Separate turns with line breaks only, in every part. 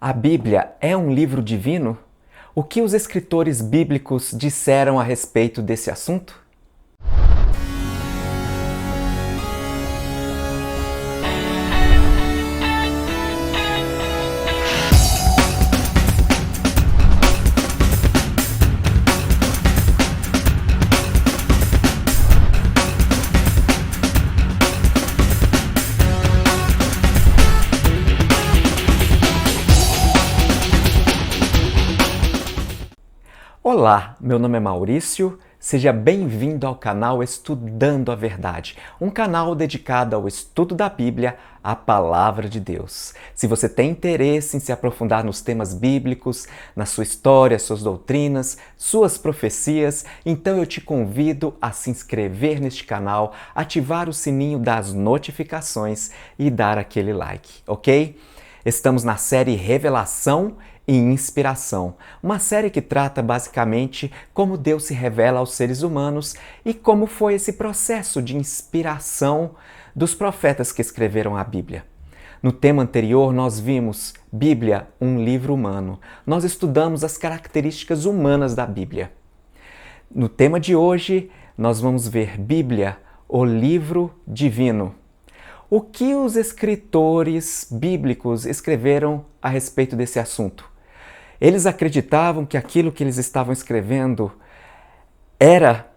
A Bíblia é um livro divino? O que os escritores bíblicos disseram a respeito desse assunto? Olá, meu nome é Maurício, seja bem-vindo ao canal Estudando a Verdade, um canal dedicado ao estudo da Bíblia, a Palavra de Deus. Se você tem interesse em se aprofundar nos temas bíblicos, na sua história, suas doutrinas, suas profecias, então eu te convido a se inscrever neste canal, ativar o sininho das notificações e dar aquele like, ok? Estamos na série Revelação e Inspiração, uma série que trata basicamente como Deus se revela aos seres humanos e como foi esse processo de inspiração dos profetas que escreveram a Bíblia. No tema anterior, nós vimos Bíblia, um livro humano. Nós estudamos as características humanas da Bíblia. No tema de hoje, nós vamos ver Bíblia, o livro divino. O que os escritores bíblicos escreveram a respeito desse assunto? Eles acreditavam que aquilo que eles estavam escrevendo era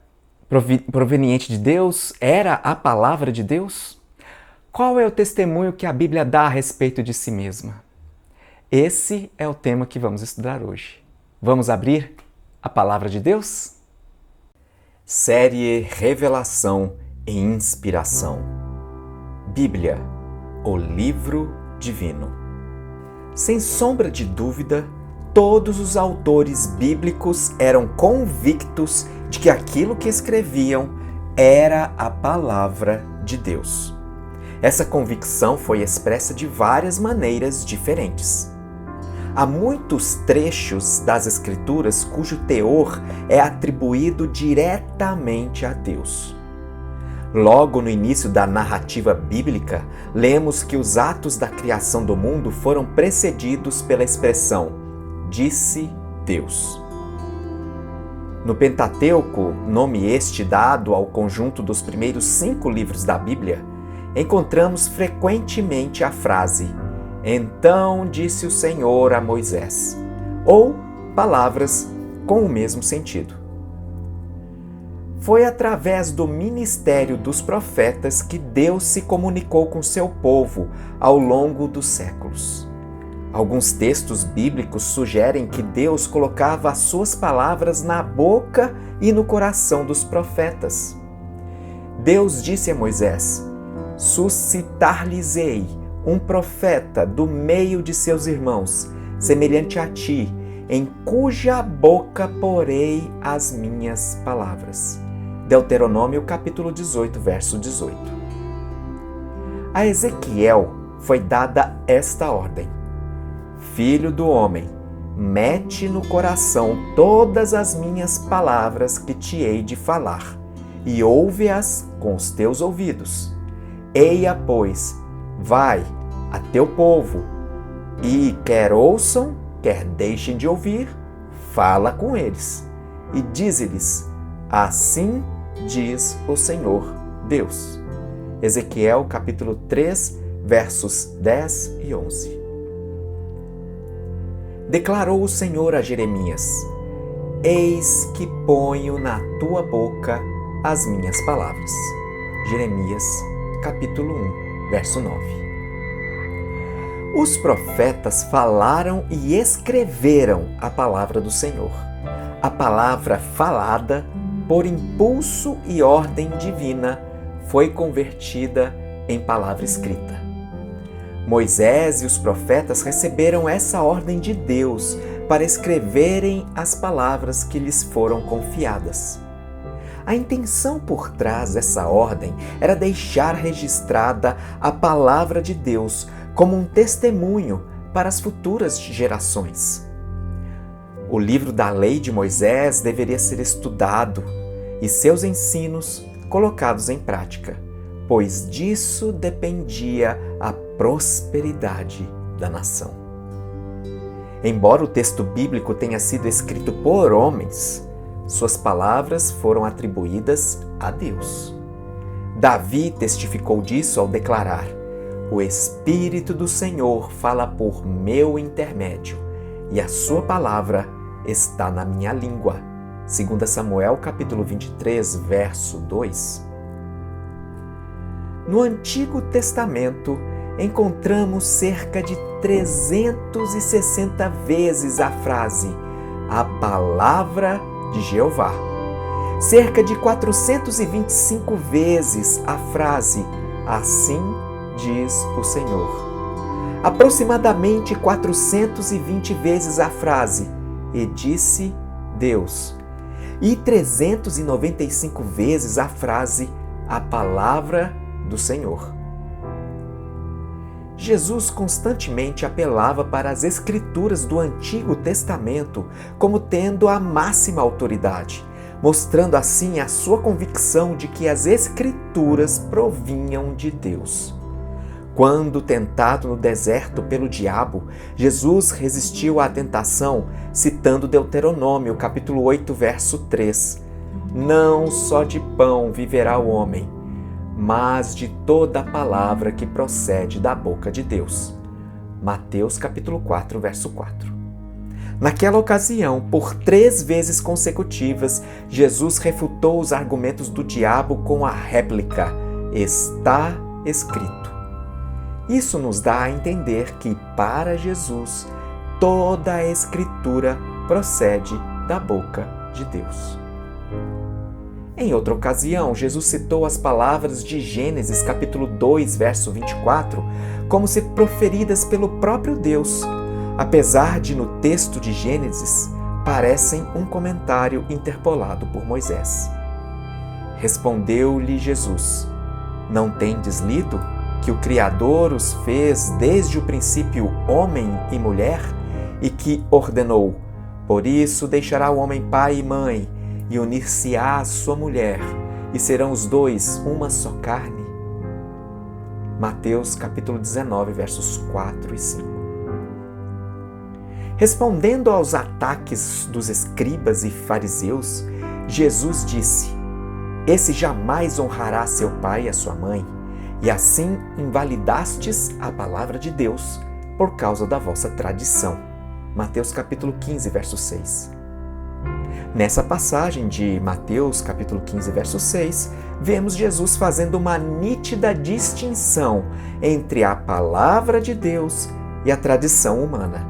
proveniente de Deus? Era a palavra de Deus? Qual é o testemunho que a Bíblia dá a respeito de si mesma? Esse é o tema que vamos estudar hoje. Vamos abrir a palavra de Deus? Série Revelação e Inspiração. Bíblia, o livro divino. Sem sombra de dúvida, todos os autores bíblicos eram convictos de que aquilo que escreviam era a palavra de Deus. Essa convicção foi expressa de várias maneiras diferentes. Há muitos trechos das Escrituras cujo teor é atribuído diretamente a Deus. Logo no início da narrativa bíblica, lemos que os atos da criação do mundo foram precedidos pela expressão "disse Deus". No Pentateuco, nome este dado ao conjunto dos primeiros 5 livros da Bíblia, encontramos frequentemente a frase "Então disse o Senhor a Moisés", ou palavras com o mesmo sentido. Foi através do ministério dos profetas que Deus se comunicou com seu povo ao longo dos séculos. Alguns textos bíblicos sugerem que Deus colocava as suas palavras na boca e no coração dos profetas. Deus disse a Moisés: "Suscitar-lhes-ei um profeta do meio de seus irmãos, semelhante a ti, em cuja boca porei as minhas palavras." Deuteronômio capítulo 18, verso 18. A Ezequiel foi dada esta ordem: "Filho do homem, mete no coração todas as minhas palavras que te hei de falar, e ouve-as com os teus ouvidos. Eia, pois, vai a teu povo, e quer ouçam, quer deixem de ouvir, fala com eles, e dize-lhes: assim diz o Senhor Deus." Ezequiel capítulo 3, versos 10 e 11. Declarou o Senhor a Jeremias: "Eis que ponho na tua boca as minhas palavras." Jeremias capítulo 1, verso 9. Os profetas falaram e escreveram a palavra do Senhor. A palavra falada, por impulso e ordem divina, foi convertida em palavra escrita. Moisés e os profetas receberam essa ordem de Deus para escreverem as palavras que lhes foram confiadas. A intenção por trás dessa ordem era deixar registrada a palavra de Deus como um testemunho para as futuras gerações. O livro da lei de Moisés deveria ser estudado e seus ensinos colocados em prática, pois disso dependia a prosperidade da nação. Embora o texto bíblico tenha sido escrito por homens, suas palavras foram atribuídas a Deus. Davi testificou disso ao declarar: "O Espírito do Senhor fala por meu intermédio, e a sua palavra está na minha língua." 2 Samuel capítulo 23, verso 2. No Antigo Testamento, encontramos cerca de 360 vezes a frase "a palavra de Jeová", cerca de 425 vezes a frase "assim diz o Senhor", aproximadamente 420 vezes a frase "e disse Deus", e 395 vezes a frase "a palavra do Senhor". Jesus constantemente apelava para as Escrituras do Antigo Testamento como tendo a máxima autoridade, mostrando assim a sua convicção de que as Escrituras provinham de Deus. Quando tentado no deserto pelo diabo, Jesus resistiu à tentação, citando Deuteronômio, capítulo 8, verso 3. "Não só de pão viverá o homem, mas de toda a palavra que procede da boca de Deus." Mateus capítulo 4, verso 4. Naquela ocasião, por 3 vezes consecutivas, Jesus refutou os argumentos do diabo com a réplica: "Está escrito." Isso nos dá a entender que, para Jesus, toda a Escritura procede da boca de Deus. Em outra ocasião, Jesus citou as palavras de Gênesis capítulo 2, verso 24, como se proferidas pelo próprio Deus, apesar de no texto de Gênesis parecem um comentário interpolado por Moisés. Respondeu-lhe Jesus: "Não tendes lido que o Criador os fez desde o princípio homem e mulher, e que ordenou: por isso deixará o homem pai e mãe, e unir-se-á à sua mulher, e serão os dois uma só carne?" Mateus capítulo 19, versos 4 e 5. Respondendo aos ataques dos escribas e fariseus, Jesus disse: "Esse jamais honrará seu pai e a sua mãe, e assim invalidastes a palavra de Deus por causa da vossa tradição." Mateus capítulo 15, verso 6. Nessa passagem de Mateus capítulo 15, verso 6, vemos Jesus fazendo uma nítida distinção entre a palavra de Deus e a tradição humana.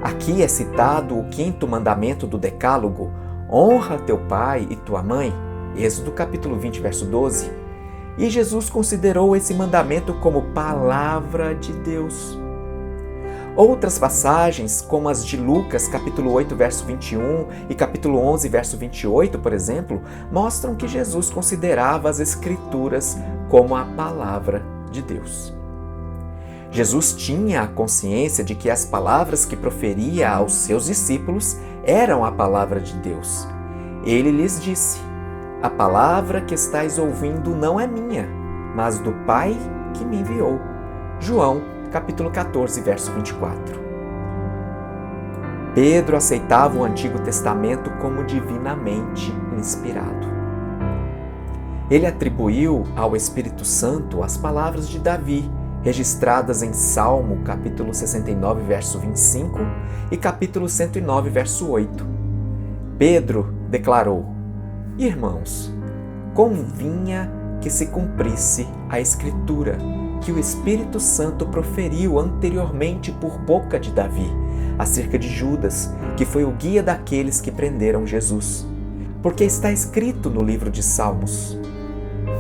Aqui é citado o 5º mandamento do Decálogo: "Honra teu pai e tua mãe", Êxodo capítulo 20, verso 12. E Jesus considerou esse mandamento como palavra de Deus. Outras passagens, como as de Lucas, capítulo 8, verso 21 e capítulo 11, verso 28, por exemplo, mostram que Jesus considerava as Escrituras como a palavra de Deus. Jesus tinha a consciência de que as palavras que proferia aos seus discípulos eram a palavra de Deus. Ele lhes disse: "A palavra que estais ouvindo não é minha, mas do Pai que me enviou." João, capítulo 14, verso 24. Pedro aceitava o Antigo Testamento como divinamente inspirado. Ele atribuiu ao Espírito Santo as palavras de Davi, registradas em Salmo, capítulo 69, verso 25 e capítulo 109, verso 8. Pedro declarou: "Irmãos, convinha que se cumprisse a Escritura que o Espírito Santo proferiu anteriormente por boca de Davi, acerca de Judas, que foi o guia daqueles que prenderam Jesus. Porque está escrito no livro de Salmos: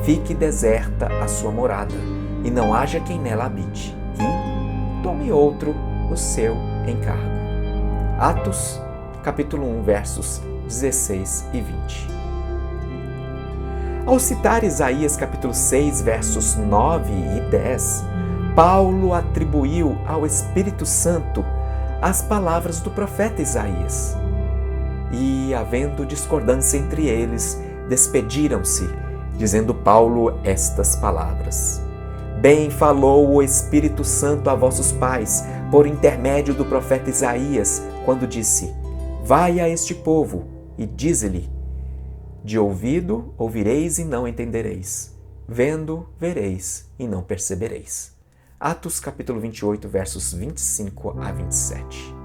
fique deserta a sua morada, e não haja quem nela habite, e tome outro o seu encargo." Atos, capítulo 1, versos 16 e 20. Ao citar Isaías capítulo 6, versos 9 e 10, Paulo atribuiu ao Espírito Santo as palavras do profeta Isaías. E, havendo discordância entre eles, despediram-se, dizendo Paulo estas palavras: Bem falou o Espírito Santo a vossos pais, por intermédio do profeta Isaías, quando disse: Vai a este povo e dize-lhe: De ouvido ouvireis e não entendereis, vendo vereis e não percebereis. Atos capítulo 28, versos 25 a 27.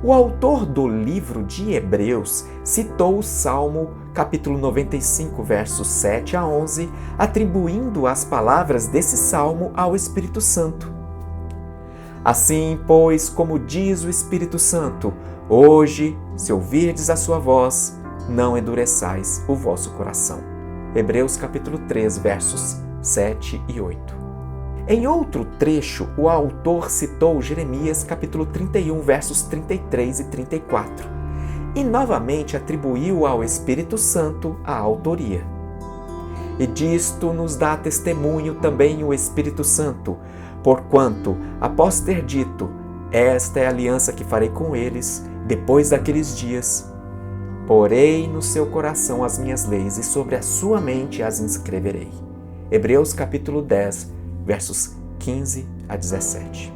O autor do livro de Hebreus citou o Salmo capítulo 95, versos 7 a 11, atribuindo as palavras desse salmo ao Espírito Santo. Assim, pois, como diz o Espírito Santo, hoje, se ouvirdes a sua voz, não endureçais o vosso coração. Hebreus capítulo 3, versos 7 e 8. Em outro trecho, o autor citou Jeremias capítulo 31, versos 33 e 34, e novamente atribuiu ao Espírito Santo a autoria. E disto nos dá testemunho também o Espírito Santo, porquanto, após ter dito, esta é a aliança que farei com eles, depois daqueles dias, porei no seu coração as minhas leis e sobre a sua mente as inscreverei. Hebreus capítulo 10, versos 15 a 17.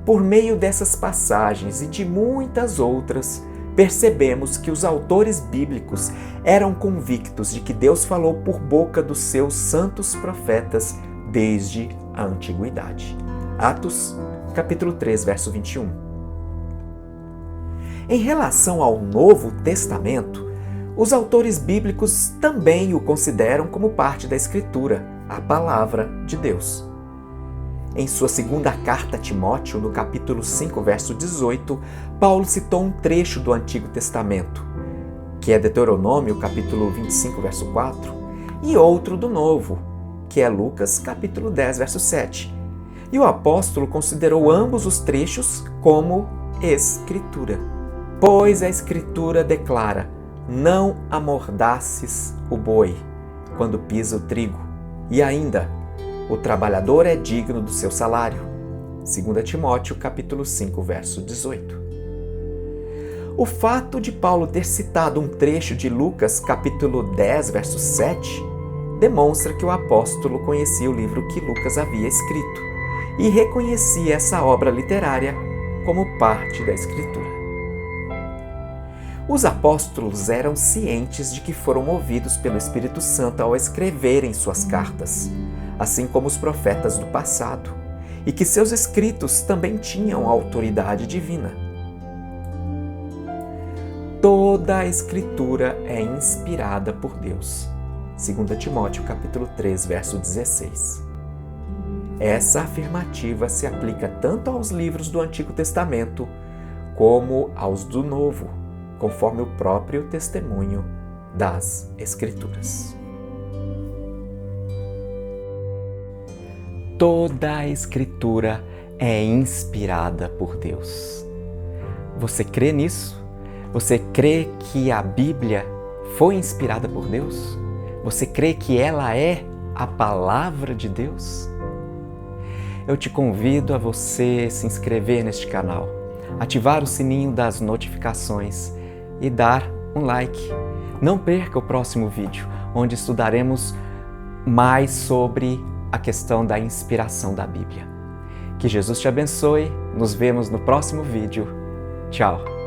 Por meio dessas passagens e de muitas outras, percebemos que os autores bíblicos eram convictos de que Deus falou por boca dos seus santos profetas desde a antiguidade. Atos, capítulo 3, verso 21. Em relação ao Novo Testamento, os autores bíblicos também o consideram como parte da Escritura, a Palavra de Deus. Em sua segunda carta a Timóteo, no capítulo 5, verso 18, Paulo citou um trecho do Antigo Testamento, que é Deuteronômio, capítulo 25, verso 4, e outro do Novo, que é Lucas, capítulo 10, verso 7. E o apóstolo considerou ambos os trechos como Escritura. Pois a Escritura declara: não amordaces o boi quando pisa o trigo, e ainda, o trabalhador é digno do seu salário. 2 Timóteo, capítulo 5, verso 18. O fato de Paulo ter citado um trecho de Lucas, capítulo 10, verso 7, demonstra que o apóstolo conhecia o livro que Lucas havia escrito e reconhecia essa obra literária como parte da Escritura. Os apóstolos eram cientes de que foram movidos pelo Espírito Santo ao escreverem suas cartas, assim como os profetas do passado, e que seus escritos também tinham autoridade divina. Toda a Escritura é inspirada por Deus. 2 Timóteo capítulo 3, verso 16. Essa afirmativa se aplica tanto aos livros do Antigo Testamento como aos do Novo, conforme o próprio testemunho das Escrituras. Toda a Escritura é inspirada por Deus. Você crê nisso? Você crê que a Bíblia foi inspirada por Deus? Você crê que ela é a Palavra de Deus? Eu te convido a você se inscrever neste canal, ativar o sininho das notificações e dar um like. Não perca o próximo vídeo, onde estudaremos mais sobre a questão da inspiração da Bíblia. Que Jesus te abençoe. Nos vemos no próximo vídeo. Tchau!